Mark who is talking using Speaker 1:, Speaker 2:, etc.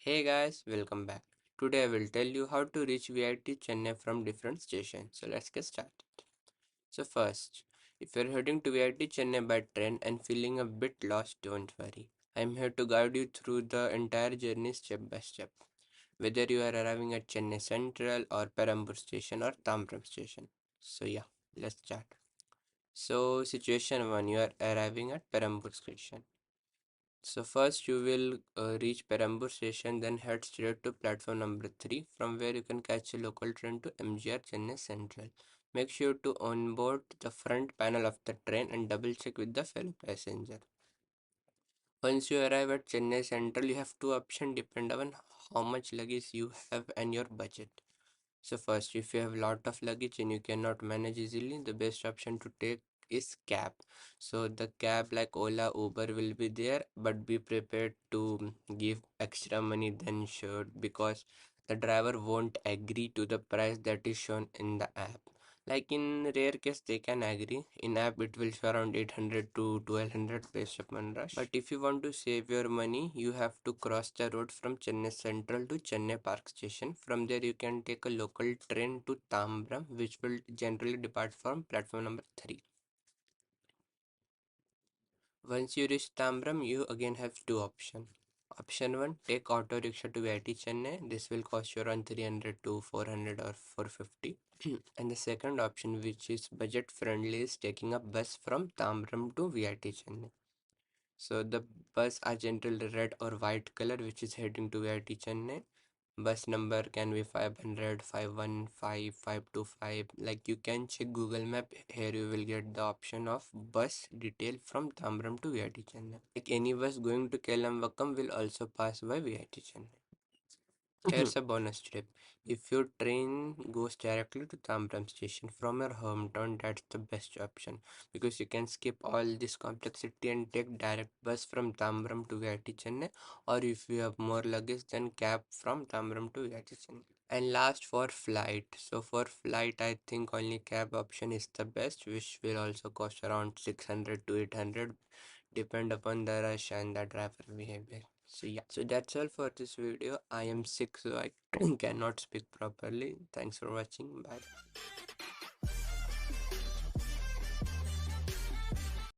Speaker 1: Hey guys, welcome back. Today I will tell you how to reach VIT Chennai from different stations. So let's get started. So first, if you're heading to VIT Chennai by train and feeling a bit lost, don't worry. I'm here to guide you through the entire journey step by step. Whether you are arriving at Chennai Central or Perambur station or Tambaram station. So yeah, let's start. So situation 1, you are arriving at Perambur station. So first you will reach Perambur station, then head straight to platform number 3, from where you can catch a local train to MGR Chennai Central. Make sure to onboard the front panel of the train and double check with the fellow passenger. Once you arrive at Chennai Central, you have two options depending on how much luggage you have and your budget. So first, if you have a lot of luggage and you cannot manage easily, the best option to take is cab. So the cab like Ola, Uber will be there, but be prepared to give extra money than should, because the driver won't agree to the price that is shown in the app. Like in rare case they can agree. In app it will show around 800 to 1200 based upon rush. But if you want to save your money, you have to cross the road from Chennai Central to Chennai Park Station. From there you can take a local train to Tambram, which will generally depart from platform number 3. Once you reach Tambram, you again have two options. Option 1, take auto rickshaw to VIT Chennai. This will cost you around 300 to 400 or 450. And the second option, which is budget friendly, is taking a bus from Tambram to VIT Chennai. So the bus are generally red or white color, which is heading to VIT Chennai. Bus number can be 500, 515, 525. Like you can check Google Map. Here you will get the option of bus detail from Tambaram to VIT Chennai. Like any bus going to Kellamvakkam will also pass by VIT Chennai. Here's a bonus tip. If your train goes directly to Tambaram station from your hometown, that's the best option, because you can skip all this complexity and take direct bus from Tambaram to VIT Chennai, or if you have more luggage, then cab from Tambaram to VIT Chennai. And last, for flight. So for flight, I think only cab option is the best, which will also cost around 600 to 800, depend upon the rush and the driver behavior. So yeah, so that's all for this video. I am sick, so I cannot speak properly. Thanks for watching. Bye.